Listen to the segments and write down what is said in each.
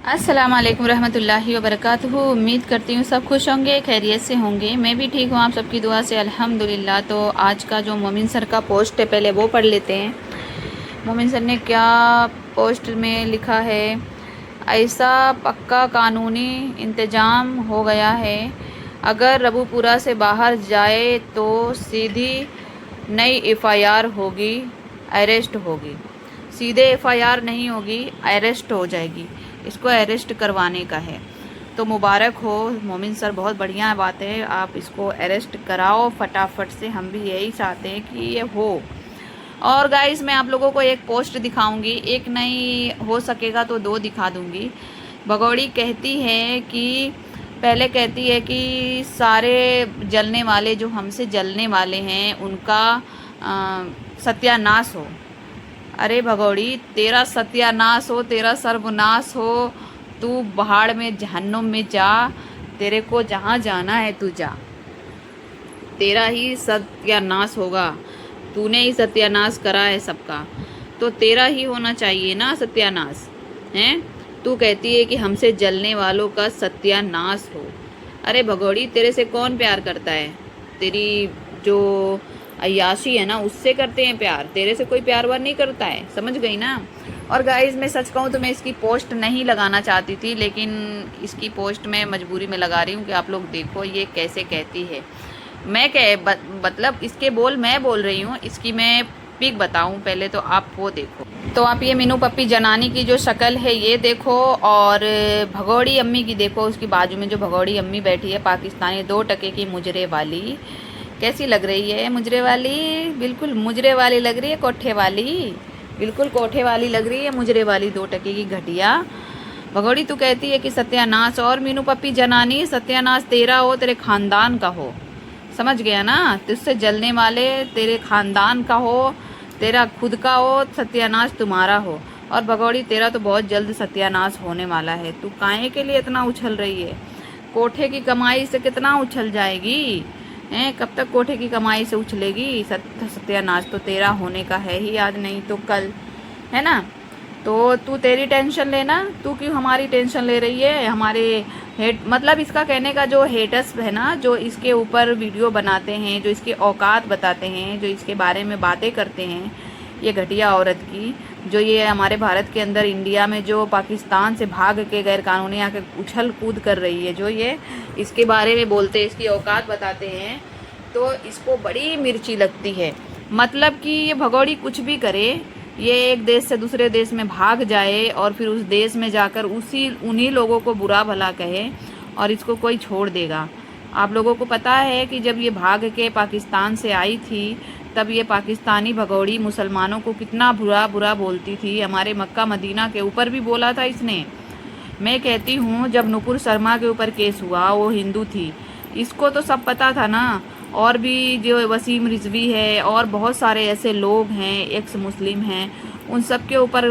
अस्सलाम वालेकुम रहमतुल्लाहि व बरकातुहू। उम्मीद करती हूँ सब खुश होंगे, खैरियत से होंगे। मैं भी ठीक हूँ, आप सबकी दुआ से अल्हम्दुलिल्लाह। तो आज का जो मोमिन सर का पोस्ट है पहले वो पढ़ लेते हैं। मोमिन सर ने क्या पोस्ट में लिखा है। ऐसा पक्का कानूनी इंतज़ाम हो गया है, अगर रबूपुरा से बाहर जाए तो सीधी नई एफआईआर होगी, अरेस्ट होगी। सीधे एफआईआर नहीं होगी, अरेस्ट हो जाएगी। इसको अरेस्ट करवाने का है। तो मुबारक हो मोमिन सर, बहुत बढ़िया बात है, आप इसको अरेस्ट कराओ फटाफट से। हम भी यही चाहते हैं कि ये हो। और गाइस मैं आप लोगों को एक पोस्ट दिखाऊंगी, एक नहीं हो सकेगा तो दो दिखा दूंगी। भगौड़ी कहती है कि पहले कहती है कि सारे जलने वाले जो हमसे जलने वाले हैं उनका सत्यानाश हो। अरे भगौड़ी, तेरा सत्यानाश हो, तेरा सर्वनाश हो। तू पहाड़ में जहन्नुम में जा, तेरे को जहाँ जाना है तू जा, तेरा ही सत्यानाश होगा। तूने ही सत्यानाश करा है सबका, तो तेरा ही होना चाहिए ना सत्यानाश। हैं? तू कहती है कि हमसे जलने वालों का सत्यानाश हो। अरे भगौड़ी, तेरे से कौन प्यार करता है? तेरी जो अय्याशी है ना, उससे करते हैं प्यार, तेरे से कोई प्यार वार नहीं करता है, समझ गई ना। और गाइस मैं सच कहूँ तो मैं इसकी पोस्ट नहीं लगाना चाहती थी, लेकिन इसकी पोस्ट मैं मजबूरी में लगा रही हूँ कि आप लोग देखो ये कैसे कहती है। मैं मतलब इसके बोल मैं बोल रही हूँ, इसकी मैं पिक बताऊँ पहले तो आप वो देखो। तो आप ये मीनू पप्पी जनानी की जो शक्ल है ये देखो, और भगौड़ी अम्मी की देखो। उसकी बाजू में जो भगौड़ी अम्मी बैठी है पाकिस्तानी 2 टके की मुजरे वाली, कैसी लग रही है मुजरे वाली? बिल्कुल मुजरे वाली लग रही है, कोठे वाली, बिल्कुल कोठे वाली लग रही है मुजरे वाली, 2 टके की घटिया। भगौड़ी तू कहती है कि सत्यानाश, और मीनू पप्पी जनानी सत्यानाश तेरा हो, तेरे खानदान का हो, समझ गया ना। तुझसे जलने वाले तेरे खानदान का हो, तेरा खुद का हो, सत्यानाश तुम्हारा हो। और भगौड़ी तेरा तो बहुत जल्द सत्यानाश होने वाला है। तू काहे के लिए इतना उछल रही है? कोठे की कमाई से कितना उछल जाएगी हैं? कब तक कोठे की कमाई से उछलेगी? सत्यानाश तो तेरा होने का है ही, आज नहीं तो कल, है ना। तो तू तेरी टेंशन लेना, तू क्यों हमारी टेंशन ले रही है? हमारे हेट मतलब इसका कहने का जो हेटर्स है ना, जो इसके ऊपर वीडियो बनाते हैं, जो इसके औकात बताते हैं, जो इसके बारे में बातें करते हैं, ये घटिया औरत की, जो ये हमारे भारत के अंदर इंडिया में जो पाकिस्तान से भाग के गैर कानूनी आके उछल कूद कर रही है, जो ये इसके बारे में बोलते हैं, इसकी औकात बताते हैं, तो इसको बड़ी मिर्ची लगती है। मतलब कि ये भगौड़ी कुछ भी करे, ये एक देश से दूसरे देश में भाग जाए और फिर उस देश में जाकर उन्हीं लोगों को बुरा भला कहे, और इसको कोई छोड़ देगा? आप लोगों को पता है कि जब ये भाग के पाकिस्तान से आई थी, तब ये पाकिस्तानी भगौड़ी मुसलमानों को कितना बुरा बुरा बोलती थी। हमारे मक्का मदीना के ऊपर भी बोला था इसने। मैं कहती हूँ जब नुपुर शर्मा के ऊपर केस हुआ, वो हिंदू थी, इसको तो सब पता था ना। और भी जो वसीम रिजवी है और बहुत सारे ऐसे लोग हैं, एक्स मुस्लिम हैं, उन सब के ऊपर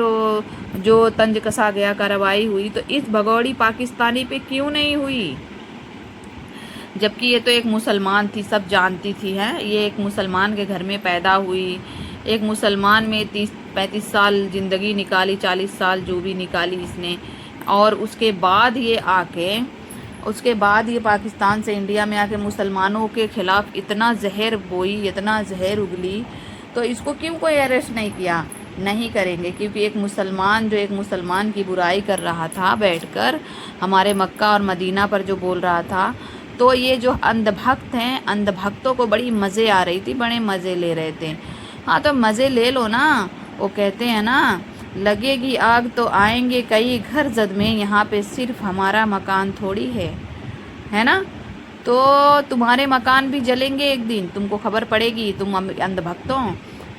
जो तंज कसा गया, कार्रवाई हुई, तो इस भगौड़ी पाकिस्तानी पे क्यों नहीं हुई? जबकि ये तो एक मुसलमान थी, सब जानती थी। है, ये एक मुसलमान के घर में पैदा हुई, एक मुसलमान में 30-35 साल ज़िंदगी निकाली, 40 साल जो भी निकाली इसने। और उसके बाद ये पाकिस्तान से इंडिया में आके मुसलमानों के ख़िलाफ़ इतना जहर बोई, इतना जहर उगली, तो इसको क्यों कोई अरेस्ट नहीं किया? नहीं करेंगे, क्योंकि एक मुसलमान जो एक मुसलमान की बुराई कर रहा था बैठकर, हमारे मक्का और मदीना पर जो बोल रहा था, तो ये जो अंधभक्त हैं, अंधभक्तों को बड़ी मज़े आ रही थी, बड़े मज़े ले रहे थे। हाँ तो मज़े ले लो ना। वो कहते हैं ना, लगेगी आग तो आएंगे कई घर जद में, यहाँ पे सिर्फ हमारा मकान थोड़ी है ना। तो तुम्हारे मकान भी जलेंगे एक दिन, तुमको खबर पड़ेगी। तुम अंधभक्तों,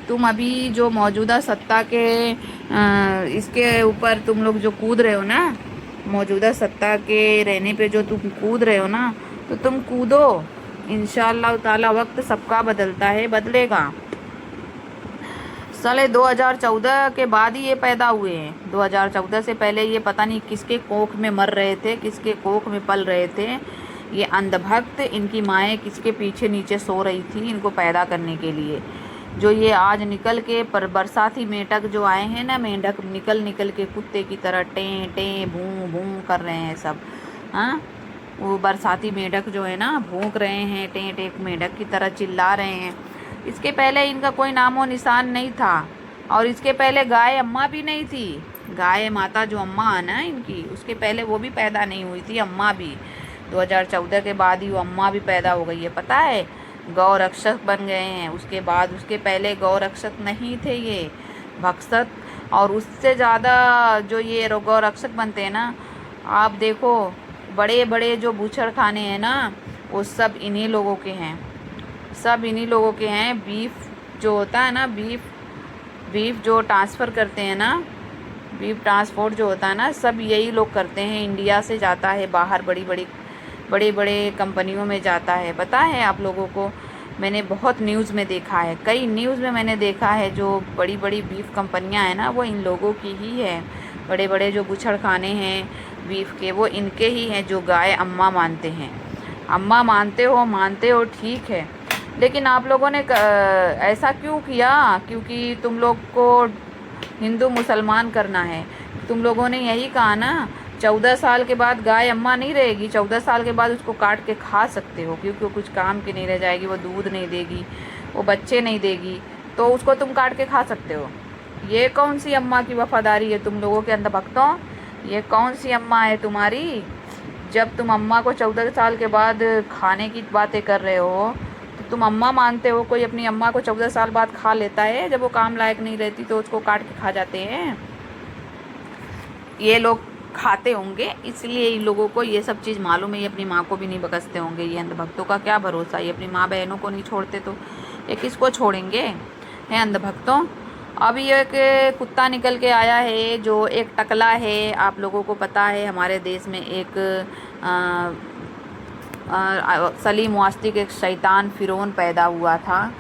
तुम अभी जो मौजूदा सत्ता के इसके ऊपर तुम लोग जो कूद रहे हो ना, मौजूदा सत्ता के रहने पे जो तुम कूद रहे हो ना, तो तुम कूदो, इंशाअल्लाह ताला। वक्त सबका बदलता है, बदलेगा। साले 2014 के बाद ही ये पैदा हुए हैं। 2014 से पहले ये पता नहीं किसके कोख में मर रहे थे, किसके कोख में पल रहे थे। ये अंधभक्त, इनकी माएँ किसके पीछे नीचे सो रही थी इनको पैदा करने के लिए। जो ये आज निकल के पर बरसाती मेंढक जो आए हैं ना, मेंढक निकल निकल के कुत्ते की तरह टें टें भूं भूं कर रहे हैं सब। हाँ, वो बरसाती मेंढक जो है ना भूंक रहे हैं, टें टें मेंढक की तरह चिल्ला रहे हैं। इसके पहले इनका कोई नामो निशान नहीं था, और इसके पहले गाय अम्मा भी नहीं थी। गाय माता जो अम्मा है ना इनकी, उसके पहले वो भी पैदा नहीं हुई थी, अम्मा भी 2014 के बाद ही वो अम्मा भी पैदा हो गई है, पता है। गौ रक्षक बन गए हैं उसके बाद, उसके पहले गौ रक्षक नहीं थे ये, भक्षक। और उससे ज़्यादा जो ये गौ रक्षक बनते हैं ना, आप देखो बड़े बड़े जो बूचड़खाने हैं ना, वो सब इन्हीं लोगों के हैं, सब इन्हीं लोगों के हैं। बीफ जो होता है ना, बीफ जो ट्रांसफ़र करते हैं ना, बीफ ट्रांसपोर्ट जो होता है ना, सब यही लोग करते हैं। इंडिया से जाता है बाहर, बड़े बड़े कंपनियों में जाता है, पता है आप लोगों को। मैंने बहुत न्यूज़ में देखा है, कई न्यूज़ में मैंने देखा है, जो बड़ी बड़ी बीफ कंपनियां हैं ना, वो इन लोगों की ही है। बड़े बड़े जो बूचड़खाने हैं बीफ के, वो इनके ही हैं, जो गाय अम्मा मानते हैं। अम्मा मानते हो ठीक है, लेकिन आप लोगों ने ऐसा क्यों किया? क्योंकि तुम लोग को हिंदू मुसलमान करना है। तुम लोगों ने यही कहा ना, 14 साल के बाद गाय अम्मा नहीं रहेगी, 14 साल के बाद उसको काट के खा सकते हो, क्योंकि वो कुछ काम की नहीं रह जाएगी, वो दूध नहीं देगी, वो बच्चे नहीं देगी, तो उसको तुम काट के खा सकते हो। ये कौन सी अम्मा की वफादारी है तुम लोगों के अंदर भक्तों? ये कौन सी अम्मा है तुम्हारी? जब तुम अम्मा को 14 साल के बाद खाने की बातें कर रहे हो, तो तुम अम्मा मानते हो। कोई अपनी अम्मा को 14 साल बाद खा लेता है, जब वो काम लायक नहीं रहती तो उसको काट के खा जाते हैं। ये लोग खाते होंगे, इसलिए इन लोगों को ये सब चीज़ मालूम है। ये अपनी माँ को भी नहीं बकसते होंगे। ये अंधभक्तों का क्या भरोसा, ये अपनी माँ बहनों को नहीं छोड़ते तो ये किसको छोड़ेंगे, हैं अंधभक्तों। अभी एक कुत्ता निकल के आया है, जो एक टकला है। आप लोगों को पता है हमारे देश में एक सलीम वास्तिक एक शैतान फिरौन पैदा हुआ था,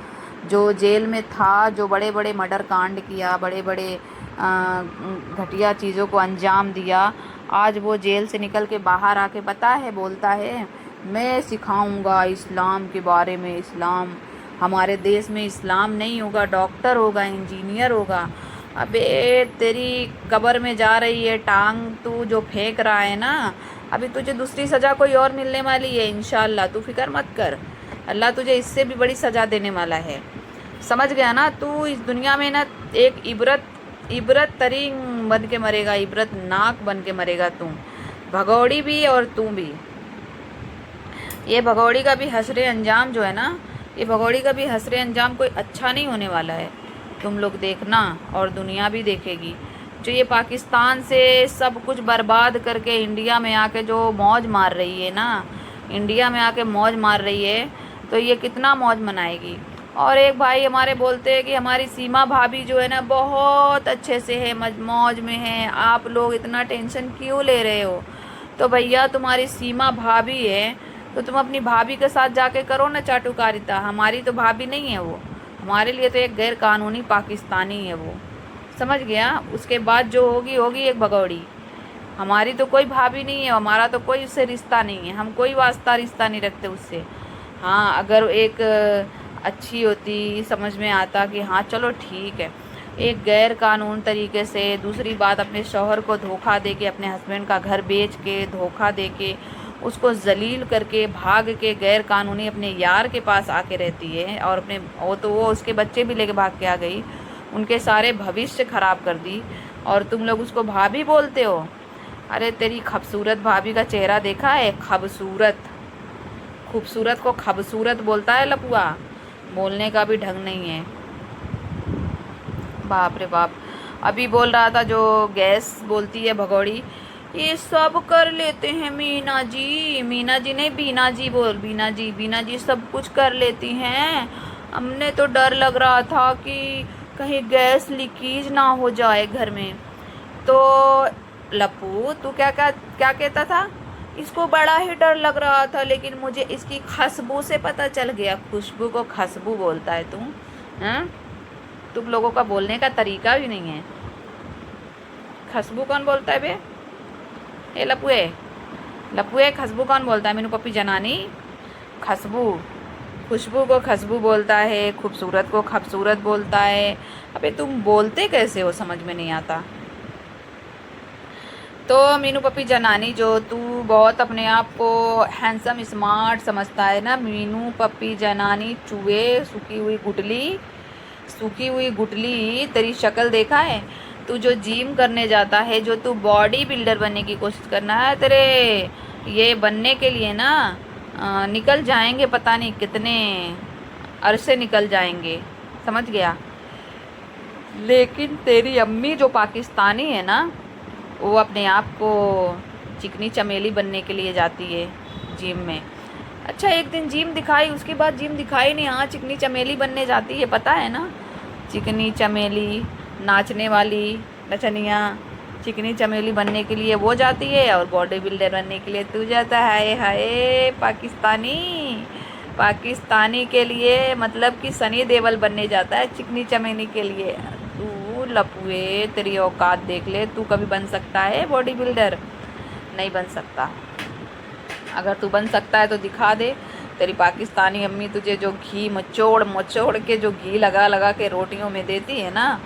जो जेल में था, जो बड़े बड़े मर्डर कांड किया, बड़े बड़े घटिया चीज़ों को अंजाम दिया। आज वो जेल से निकल के बाहर आके पता है बोलता है, मैं सिखाऊंगा इस्लाम के बारे में। इस्लाम, हमारे देश में इस्लाम नहीं होगा, डॉक्टर होगा, इंजीनियर होगा। अबे तेरी कब्र में जा रही है टांग, तू जो फेंक रहा है ना, अभी तुझे दूसरी सज़ा कोई और मिलने वाली है इंशाल्लाह, तू फिक्र मत कर। अल्लाह तुझे इससे भी बड़ी सज़ा देने वाला है, समझ गया ना। तू इस दुनिया में ना एक इबरत तरीन बन के मरेगा, इबरत नाक बन के मरेगा तू, भगौड़ी भी और तू भी। ये भगौड़ी का भी हसरे अंजाम जो है ना, ये भगौड़ी का भी हसरे अंजाम कोई अच्छा नहीं होने वाला है। तुम लोग देखना, और दुनिया भी देखेगी। जो ये पाकिस्तान से सब कुछ बर्बाद करके इंडिया में आके जो मौज मार रही है ना, इंडिया में आके मौज मार रही है, तो ये कितना मौज मनाएगी। और एक भाई हमारे बोलते हैं कि हमारी सीमा भाभी जो है ना बहुत अच्छे से है, मौज में है, आप लोग इतना टेंशन क्यों ले रहे हो? तो भैया तुम्हारी सीमा भाभी है, तो तुम अपनी भाभी के साथ जाके करो ना चाटुकारिता। हमारी तो भाभी नहीं है वो, हमारे लिए तो एक गैर कानूनी पाकिस्तानी है वो, समझ गया। उसके बाद जो होगी एक भगौड़ी। हमारी तो कोई भाभी नहीं है, हमारा तो कोई उससे रिश्ता नहीं है, हम कोई वास्ता रिश्ता नहीं रखते उससे। हाँ, अगर एक अच्छी होती, समझ में आता कि हाँ चलो ठीक है, एक गैर कानून तरीके से, दूसरी बात अपने शौहर को धोखा दे के, अपने हस्बैंड का घर बेच के, धोखा दे के, उसको जलील करके, भाग के गैर कानूनी अपने यार के पास आके रहती है, और अपने वो उसके बच्चे भी लेके भाग के आ गई, उनके सारे भविष्य ख़राब कर दी, और तुम लोग उसको भाभी बोलते हो। अरे तेरी खूबसूरत भाभी का चेहरा देखा है? खूबसूरत को खूबसूरत बोलता है लपुआ, बोलने का भी ढंग नहीं है। बाप रे बाप। अभी बोल रहा था जो गैस बोलती है भगौड़ी, ये सब कर लेते हैं मीना जी नहीं, बीना जी सब कुछ कर लेती हैं। हमने तो डर लग रहा था कि कहीं गैस लीकेज ना हो जाए घर में। तो लप्पू तू क्या कहता था? इसको बड़ा ही डर लग रहा था, लेकिन मुझे इसकी खुशबू से पता चल गया। खुशबू को खुशबू बोलता है तू? हैं, तुम लोगों का बोलने का तरीका भी नहीं है। खुशबू कौन बोलता है बे? ए लपुए खुशबू कौन बोलता है? मैनू पप्पी जनानी खुशबू खुशबू को खुशबू बोलता है, खूबसूरत को खूबसूरत बोलता है। अबे तुम बोलते कैसे हो, समझ में नहीं आता। तो मीनू पप्पी जनानी, जो तू बहुत अपने आप को हैंडसम स्मार्ट समझता है ना, मीनू पप्पी जनानी चूहे, सूखी हुई गुटली, तेरी शक्ल देखा है? तू जो जिम करने जाता है, जो तू बॉडी बिल्डर बनने की कोशिश करना है, तेरे ये बनने के लिए ना निकल जाएंगे पता नहीं कितने अरसे निकल जाएंगे, समझ गया। लेकिन तेरी अम्मी जो पाकिस्तानी है ना, वो अपने आप को चिकनी चमेली बनने के लिए जाती है जिम में। अच्छा, एक दिन जिम दिखाई, उसके बाद जिम दिखाई नहीं। हाँ, चिकनी चमेली बनने जाती है, पता है ना। चिकनी चमेली, नाचने वाली नचनिया, चिकनी चमेली बनने के लिए वो जाती है और बॉडी बिल्डर बनने के लिए तू जाता है। हाय हाय, पाकिस्तानी के लिए मतलब कि सनी देओल बनने जाता है चिकनी चमेली के लिए। तू लपुए, तेरी औकात देख ले। तू कभी बन सकता है बॉडी बिल्डर? नहीं बन सकता। अगर तू बन सकता है तो दिखा दे। तेरी पाकिस्तानी अम्मी तुझे जो घी मचोड़ मचोड़ के, जो घी लगा लगा के रोटियों में देती है ना,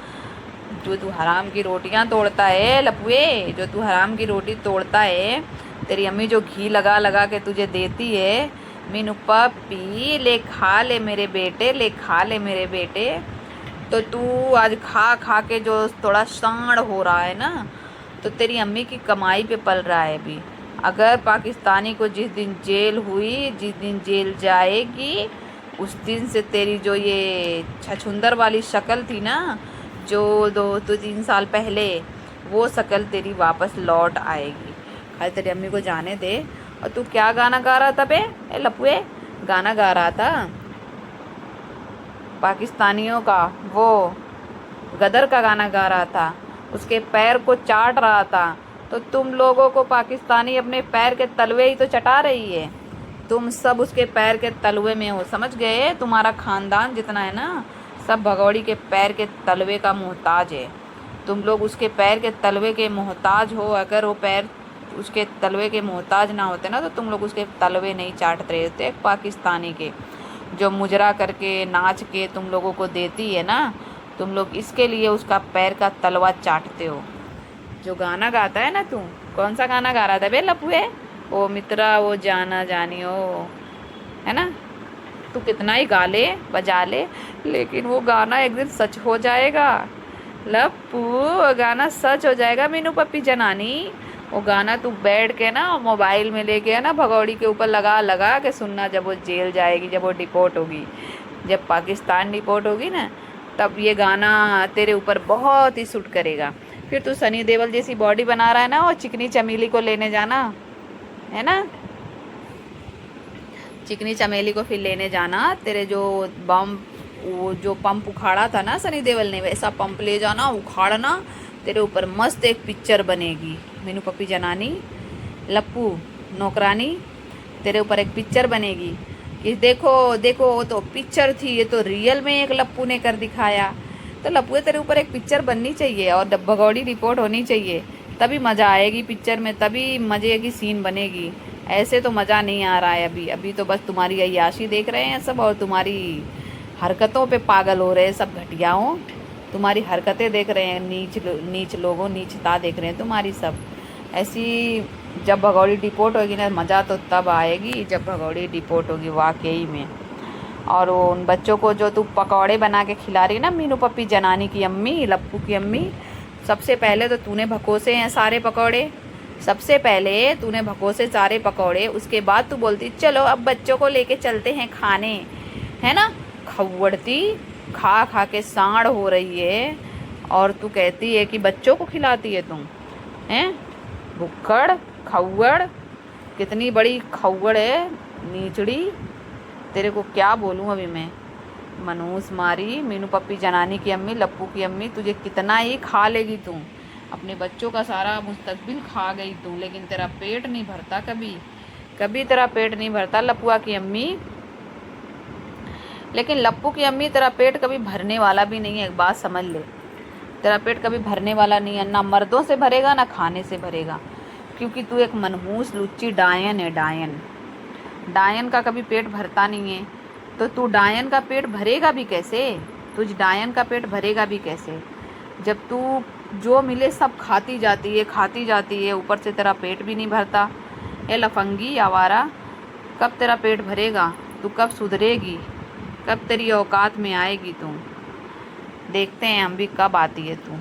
जो तू हराम की रोटियां तोड़ता है लपुए, जो तू हराम की रोटी तोड़ता है, तेरी अम्मी जो घी लगा लगा के तुझे देती है, मीनू पप्पी ले खा ले मेरे बेटे, ले खा ले मेरे बेटे। तो तू आज खा खा के जो थोड़ा सांड हो रहा है ना, तो तेरी अम्मी की कमाई पे पल रहा है अभी। अगर पाकिस्तानी को जिस दिन जेल हुई, जिस दिन जेल जाएगी, उस दिन से तेरी जो ये छछुंदर वाली शक्ल थी ना, जो 2-3 साल पहले, वो शक्ल तेरी वापस लौट आएगी। खाली तेरी अम्मी को जाने दे। और तू क्या गाना गा रहा था बे? ए लपुए, गाना गा रहा था पाकिस्तानियों का, वो गदर का गाना गा रहा था, उसके पैर को चाट रहा था। तो तुम लोगों को पाकिस्तानी अपने पैर के तलवे ही तो चटा रही है। तुम सब उसके पैर के तलवे में हो, समझ गए? तुम्हारा खानदान जितना है ना, सब भगौड़ी के पैर के तलवे का मोहताज है। तुम लोग उसके पैर के तलवे के मोहताज हो। अगर वो पैर उसके तलवे के मोहताज ना होते ना, तो तुम लोग उसके तलवे नहीं चाटते रहते। पाकिस्तानी के जो मुजरा करके नाच के तुम लोगों को देती है ना, तुम लोग इसके लिए उसका पैर का तलवा चाटते हो। जो गाना गाता है ना तू, कौन सा गाना गा रहा था बे लपुए? ओ मित्रा वो जाना जानियो, है ना। तू कितना ही गा ले बजा ले, लेकिन वो गाना एक दिन सच हो जाएगा लप्पू, वो गाना सच हो जाएगा मीनू पप्पी जनानी। वो गाना तू बैठ के ना मोबाइल में लेके ना भगौड़ी के ऊपर लगा लगा के सुनना। जब वो जेल जाएगी, जब वो डिपोर्ट होगी, जब पाकिस्तान डिपोर्ट होगी ना, तब ये गाना तेरे ऊपर बहुत ही सूट करेगा। फिर तू सनी देओल जैसी बॉडी बना रहा है ना, और चिकनी चमेली को लेने जाना है ना, चिकनी चमेली को फिर लेने जाना। तेरे जो वो जो पंप उखाड़ा था ना सनी देओल ने, वैसा पंप ले जाना, उखाड़ना। तेरे ऊपर मस्त एक पिक्चर बनेगी मीनू पप्पी जनानी, लप्पू नौकरानी। तेरे ऊपर एक पिक्चर बनेगी कि देखो देखो, वो तो पिक्चर थी, ये तो रियल में एक लप्पू ने कर दिखाया। तो लप्पू, तेरे ऊपर एक पिक्चर बननी चाहिए और भगौड़ी रिपोर्ट होनी चाहिए, तभी मज़ा आएगी पिक्चर में, तभी मज़े की सीन बनेगी। ऐसे तो मज़ा नहीं आ रहा है अभी। अभी तो बस तुम्हारी अय्याशी देख रहे हैं सब, और तुम्हारी हरकतों पे पागल हो रहे हैं सब घटियाओं। तुम्हारी हरकतें देख रहे हैं, नीच लोगों, नीचता देख रहे हैं तुम्हारी सब। ऐसी जब भगौड़ी डिपोर्ट होगी ना, मज़ा तो तब आएगी जब भगौड़ी डिपोर्ट होगी वाकई में। और वो उन बच्चों को जो तू पकौड़े बना के खिला रही है ना मीनू पप्पी जनानी की अम्मी, लप्पू की अम्मी, सबसे पहले तो तूने भकोसे हैं सारे पकौड़े। सबसे पहले तूने भकोसे सारे पकौड़े, उसके बाद तू बोलती चलो अब बच्चों को लेके चलते हैं खाने, है ना। खवड़ती, खा खा के सांड हो रही है, और तू कहती है कि बच्चों को खिलाती है तुम, हैं? भुक्कड़, खव्वड़, कितनी बड़ी खव्वड़ है नीचड़ी। तेरे को क्या बोलूँ अभी मैं। मनूस मारी मीनू पप्पी जनानी की अम्मी, लप्पू की अम्मी, तुझे कितना ही खा लेगी तू। अपने बच्चों का सारा मुस्तकबिल खा गई तू, लेकिन तेरा पेट नहीं भरता कभी, कभी तेरा पेट नहीं भरता लप्पुआ की अम्मी। लेकिन लप्पू की अम्मी, तेरा पेट कभी भरने वाला भी नहीं है, एक बात समझ ले। तेरा पेट कभी भरने वाला नहीं है, ना मर्दों से भरेगा ना खाने से भरेगा, क्योंकि तू एक मनहूस लुच्ची डायन है। डायन का कभी पेट भरता नहीं है। तो तू डायन का पेट भरेगा भी कैसे? तुझ डायन का पेट भरेगा भी कैसे जब तू जो मिले सब खाती जाती है, ऊपर से तेरा पेट भी नहीं भरता। ए लफंगी आवारा, कब तेरा पेट भरेगा? तू कब सुधरेगी? कब तेरी औकात में आएगी तू? देखते हैं हम भी कब आती है तू।